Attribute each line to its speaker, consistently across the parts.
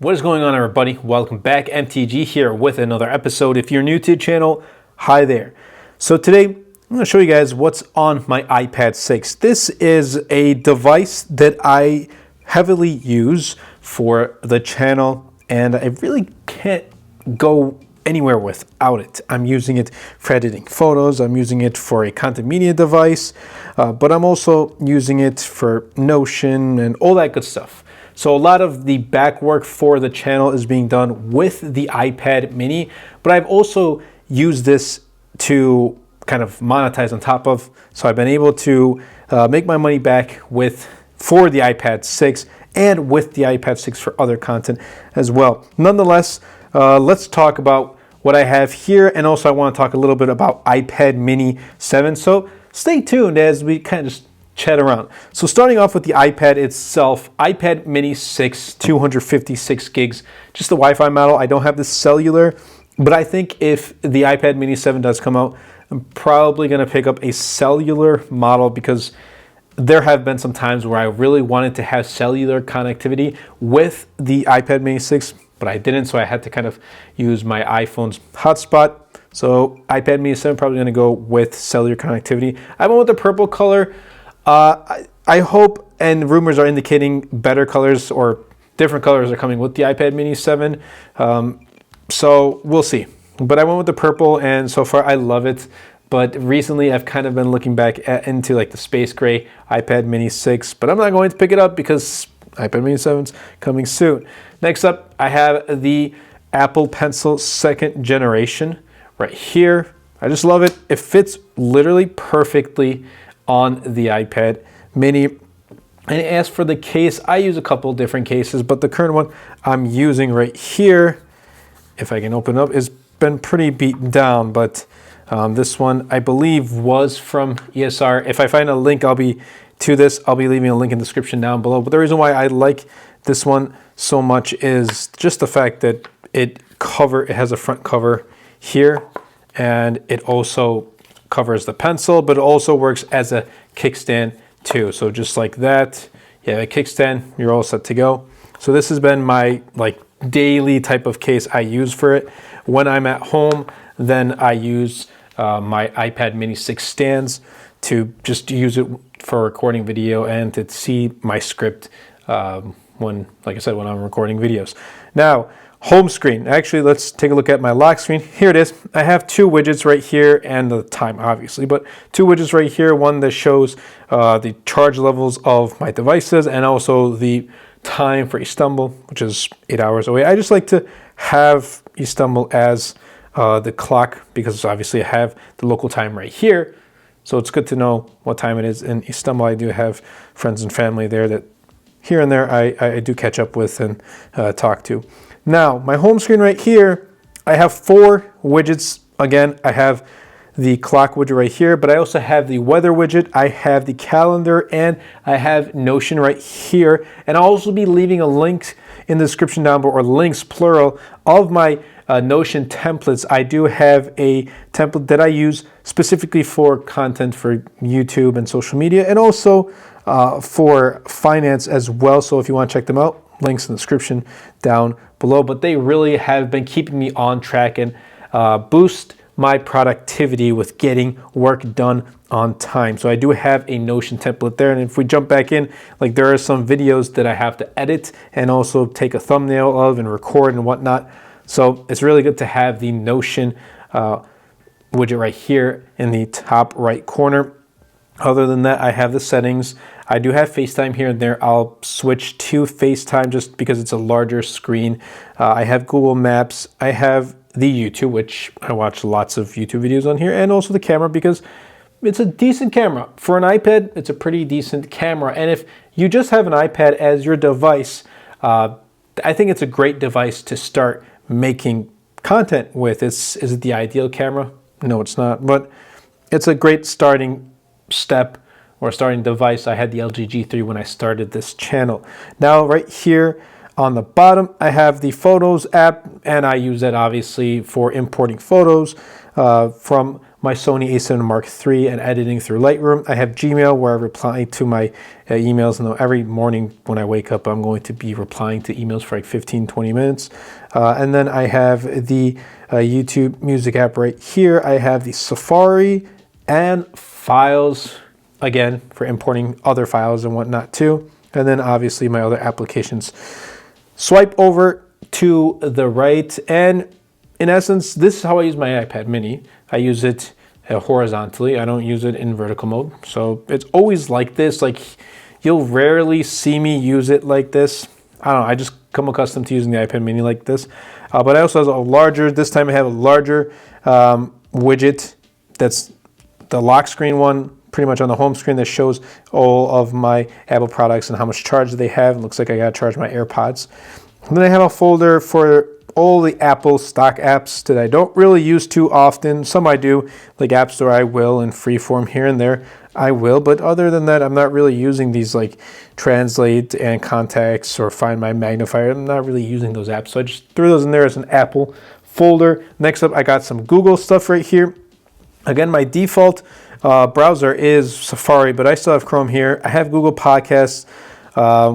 Speaker 1: What is going on, everybody? Welcome back. MTG here with another episode. If you're new to the channel, hi there. So today I'm going to show you guys what's on my iPad 6. This is a device that I heavily use for the channel, and I really can't go anywhere without it. I'm using it for editing photos. I'm using it for a content media device, but I'm also using it for Notion and all that good stuff. So a lot of the back work for the channel is being done with the iPad mini, but I've also used this to kind of monetize on top of. So I've been able to make my money back for the iPad 6 and with the iPad 6 for other content as well. Nonetheless, let's talk about what I have here, and also I want to talk a little bit about iPad mini 7. So stay tuned as we kind of just chat around. So starting off with the iPad itself, iPad mini 6, 256 gigs, just the Wi-Fi model. I don't have the cellular, but I think if the iPad mini 7 does come out, I'm probably going to pick up a cellular model, because there have been some times where I really wanted to have cellular connectivity with the iPad mini 6, but I didn't, so I had to kind of use my iPhone's hotspot. So iPad mini 7 probably going to go with cellular connectivity. I went with the purple color. I hope, and rumors are indicating better colors or different colors are coming with the iPad mini 7. So we'll see. But I went with the purple, and so far I love it. But recently I've kind of been looking back into like the space gray iPad mini 6, but I'm not going to pick it up because iPad mini 7's coming soon. Next up, I have the Apple Pencil 2nd generation right here. I just love it. It fits literally perfectly on the iPad mini. And as for the case, I use a couple different cases, but the current one I'm using right here, if I can open it up, has been pretty beaten down, but this one I believe was from ESR. If I find a link, I'll be leaving a link in the description down below. But the reason why I like this one so much is just the fact that it has a front cover here, and it also covers the pencil, but it also works as a kickstand too. So just like that, yeah, a kickstand, you're all set to go. So this has been my daily type of case I use for it. When I'm at home, then I use my iPad mini 6 stands to just use it for recording video and to see my script when I'm recording videos. Now, home screen. Actually, let's take a look at my lock screen. Here it is. I have two widgets right here, and the time obviously, but two widgets right here. One that shows the charge levels of my devices, and also the time for Istanbul, which is 8 hours away. I just like to have Istanbul as the clock, because obviously I have the local time right here. So it's good to know what time it is in Istanbul. I do have friends and family there that here and there I do catch up with and talk to. Now, my home screen right here, I have four widgets. Again, I have the clock widget right here, but I also have the weather widget, I have the calendar, and I have Notion right here. And I'll also be leaving a link in the description down below, or links plural, of my Notion templates. I do have a template that I use specifically for content for YouTube and social media, and also for finance as well. So if you want to check them out, links in the description down below. But they really have been keeping me on track and boost my productivity with getting work done on time. So I do have a Notion template there. And if we jump back in, there are some videos that I have to edit and also take a thumbnail of and record and whatnot. So it's really good to have the Notion widget right here in the top right corner. Other than that, I have the settings. I do have FaceTime here and there. I'll switch to FaceTime just because it's a larger screen. I have Google Maps. I have the YouTube, which I watch lots of YouTube videos on here, and also the camera, because it's a decent camera. For an iPad, it's a pretty decent camera. And if you just have an iPad as your device, I think it's a great device to start making content with. Is it the ideal camera? No, it's not, but it's a great starting step or starting device. I had the LG G3 when I started this channel. Now right here on the bottom, I have the Photos app, and I use that obviously for importing photos from my Sony a7 Mark III and editing through Lightroom. I have Gmail where I reply to my emails. And every morning when I wake up, I'm going to be replying to emails for like 15-20 minutes. And then I have the YouTube music app right here. I have the Safari and Files, again, for importing other files and whatnot too. And then obviously my other applications. Swipe over to the right, and in essence, this is how I use my iPad mini. I use it horizontally. I don't use it in vertical mode. So it's always like this. Like, you'll rarely see me use it like this. I don't know. I just come accustomed to using the iPad mini like this. But I also have a larger, this time I have a larger widget that's the lock screen one, pretty much on the home screen, that shows all of my Apple products and how much charge they have. It looks like I got to charge my AirPods. And then I have a folder for all the Apple stock apps that I don't really use too often. Some I do, like App Store I will, and Freeform here and there I will. But other than that, I'm not really using these like Translate and Contacts or Find My Magnifier. I'm not really using those apps. So I just threw those in there as an Apple folder. Next up, I got some Google stuff right here. Again, my default browser is Safari, but I still have Chrome here. I have Google Podcasts,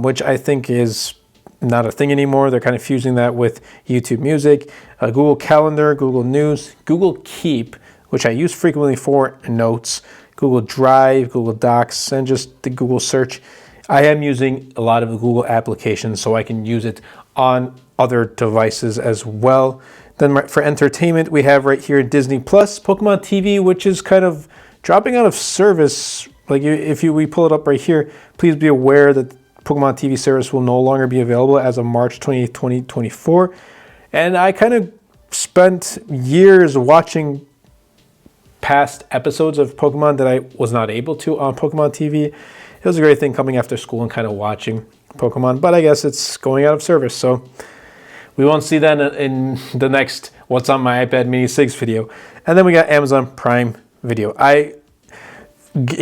Speaker 1: which I think is not a thing anymore. They're kind of fusing that with YouTube Music, Google Calendar, Google News, Google Keep, which I use frequently for notes, Google Drive, Google Docs, and just the Google search. I am using a lot of the Google applications, so I can use it on other devices as well. Then for entertainment, we have right here Disney Plus, Pokemon TV, which is kind of dropping out of service. Like we pull it up right here, please be aware that Pokemon TV service will no longer be available as of March 20th, 2024. And I kind of spent years watching past episodes of Pokemon that I was not able to on Pokemon TV. It was a great thing coming after school and kind of watching Pokemon, but I guess it's going out of service, so we won't see that in the next What's on My iPad Mini 6 video. And then we got Amazon Prime Video. I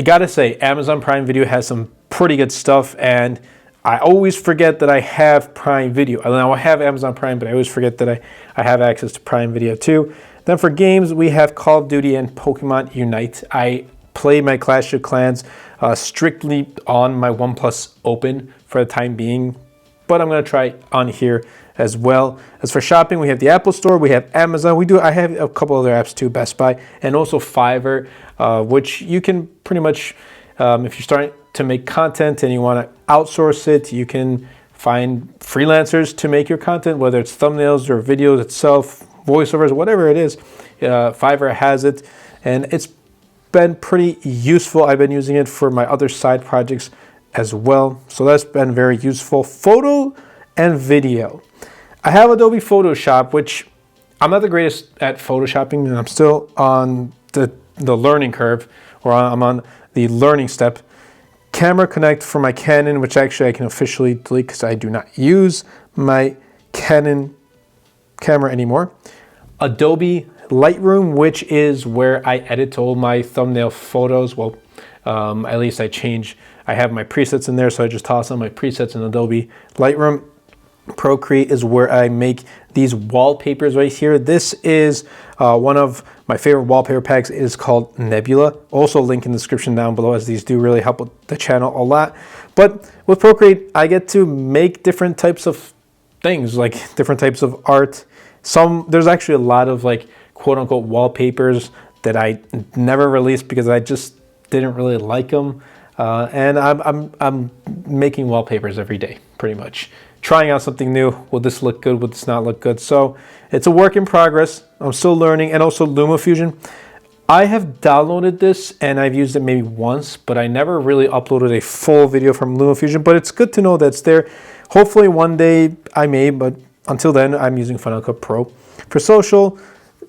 Speaker 1: gotta say, Amazon Prime Video has some pretty good stuff, and I always forget that I have Prime Video. Now I have Amazon Prime, but I always forget that I have access to Prime Video too. Then for games, we have Call of Duty and Pokemon Unite. I play my Clash of Clans strictly on my OnePlus Open for the time being, but I'm gonna try on here as well. As for shopping, we have the Apple Store, we have Amazon, I have a couple other apps too, Best Buy, and also Fiverr, which you can pretty much, if you're starting to make content and you want to outsource it, you can find freelancers to make your content, whether it's thumbnails or videos itself, voiceovers, whatever it is. Fiverr has it, and it's been pretty useful. I've been using it for my other side projects as well, so that's been very useful. Photo and video. I have Adobe Photoshop, which I'm not the greatest at photoshopping, and I'm still on the learning curve, or I'm on the learning step. Camera Connect for my Canon, which actually I can officially delete because I do not use my Canon camera anymore. Adobe Lightroom, which is where I edit all my thumbnail photos. Well, at least I have my presets in there, so I just toss on my presets in Adobe Lightroom. Procreate is where I make these wallpapers right here. This is one of my favorite wallpaper packs. It is called Nebula. Also link in the description down below, as these do really help with the channel a lot. But with Procreate, I get to make different types of things, like different types of art. There's actually a lot of like quote unquote wallpapers that I never released because I just didn't really like them. And I'm making wallpapers every day, pretty much. Trying out something new. Will this look good? Will this not look good? So it's a work in progress. I'm still learning. And also LumaFusion. I have downloaded this and I've used it maybe once, but I never really uploaded a full video from LumaFusion. But it's good to know that's there. Hopefully one day I may, but until then I'm using Final Cut Pro. For social,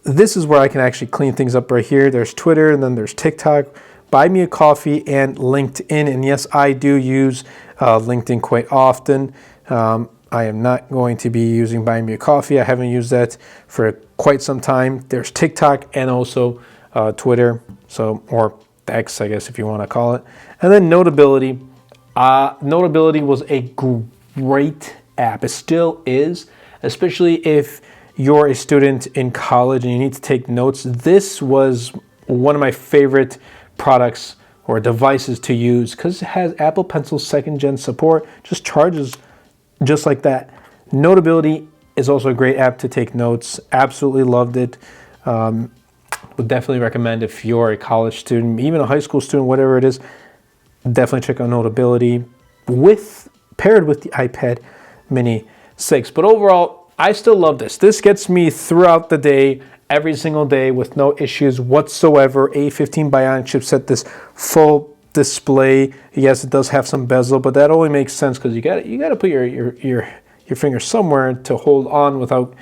Speaker 1: this is where I can actually clean things up right here. There's Twitter, and then there's TikTok, Buy Me a Coffee, and LinkedIn. And yes, I do use LinkedIn quite often. I am not going to be using Buy Me a Coffee. I haven't used that for quite some time. There's TikTok and also Twitter, or X, I guess, if you want to call it. And then Notability. Notability was a great app. It still is, especially if you're a student in college and you need to take notes. This was one of my favorite products or devices to use because it has Apple Pencil 2nd Gen support, just charges just like that. Notability is also a great app to take notes. Absolutely loved it. Would definitely recommend if you're a college student, even a high school student, whatever it is, definitely check out Notability paired with the iPad Mini 6. But overall, I still love this. This gets me throughout the day, every single day with no issues whatsoever. A15 Bionic chipset, this full display. Yes, it does have some bezel, but that only makes sense because you got to put your finger somewhere to hold on without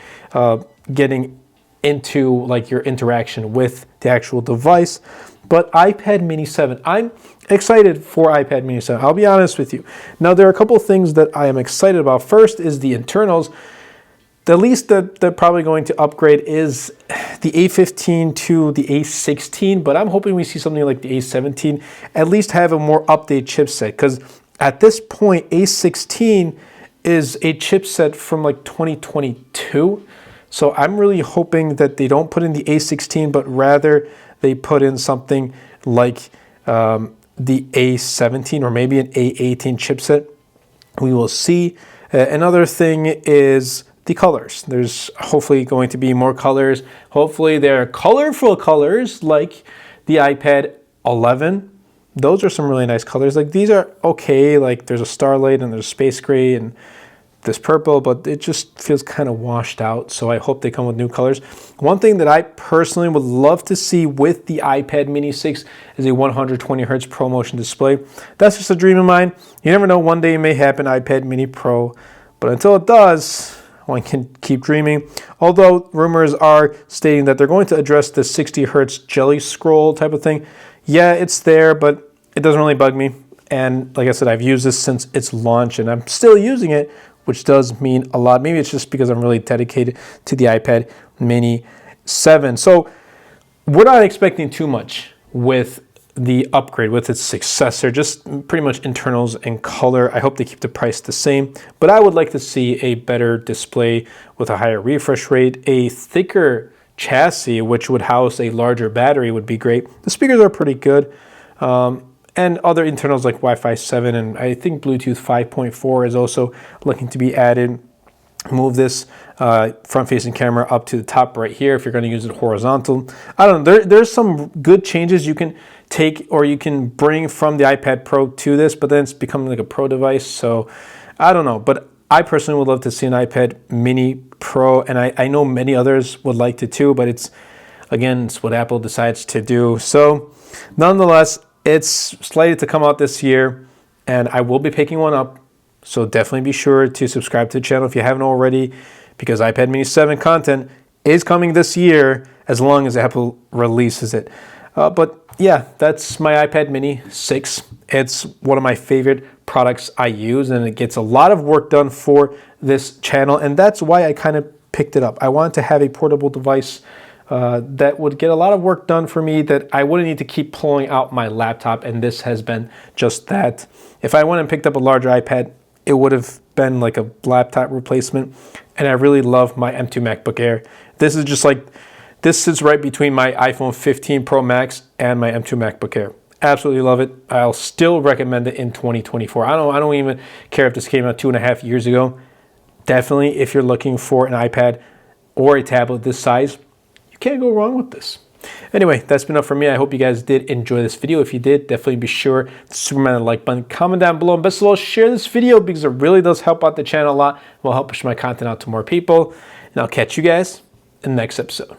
Speaker 1: getting into like your interaction with the actual device. But iPad Mini 7, I'm excited for iPad Mini 7. I'll be honest with you. Now, there are a couple of things that I am excited about. First is the internals. The least that they're probably going to upgrade is the A15 to the A16, but I'm hoping we see something like the A17, at least have a more updated chipset, because at this point, A16 is a chipset from like 2022. So I'm really hoping that they don't put in the A16, but rather they put in something like the A17 or maybe an A18 chipset. We will see. Another thing is the colors. There's hopefully going to be more colors. Hopefully they're colorful colors like the iPad 11. Those are some really nice colors. Like these are okay. Like there's a starlight and there's space gray and this purple, but it just feels kind of washed out. So I hope they come with new colors. One thing that I personally would love to see with the iPad Mini 6 is a 120 Hertz Pro Motion display. That's just a dream of mine. You never know, one day it may happen, iPad Mini Pro. But until it does, one can keep dreaming. Although rumors are stating that they're going to address the 60 Hertz jelly scroll type of thing. Yeah, it's there, but it doesn't really bug me. And like I said, I've used this since its launch and I'm still using it, which does mean a lot. Maybe it's just because I'm really dedicated to the iPad Mini 7. So we're not expecting too much with the upgrade, with its successor, just pretty much internals and color. I hope they keep the price the same, but I would like to see a better display with a higher refresh rate, a thicker chassis, which would house a larger battery would be great. The speakers are pretty good. And other internals like Wi-Fi 7 and I think Bluetooth 5.4 is also looking to be added. Move this front-facing camera up to the top right here if you're going to use it horizontal. I don't know. There's some good changes you can take or you can bring from the iPad Pro to this, but then it's becoming like a Pro device. So I don't know. But I personally would love to see an iPad Mini Pro, and I know many others would like to too, but it's what Apple decides to do. So nonetheless, it's slated to come out this year, and I will be picking one up. So definitely be sure to subscribe to the channel if you haven't already, because iPad Mini 7 content is coming this year as long as Apple releases it. But yeah, that's my iPad Mini 6. It's one of my favorite products I use, and it gets a lot of work done for this channel, and that's why I kind of picked it up. I wanted to have a portable device that would get a lot of work done for me, that I wouldn't need to keep pulling out my laptop, and this has been just that. If I went and picked up a larger iPad, it would have been like a laptop replacement, and I really love my M2 MacBook Air. This is just like, this sits right between my iPhone 15 Pro Max and my M2 MacBook Air. Absolutely love it. I'll still recommend it in 2024. I don't even care if this came out 2.5 years ago. Definitely, if you're looking for an iPad or a tablet this size, can't go wrong with this. Anyway, that's been enough for me. I hope you guys did enjoy this video. If you did, definitely be sure to superman the like button, comment down below, and best of all, share this video because it really does help out the channel a lot. It will help push my content out to more people. And I'll catch you guys in the next episode.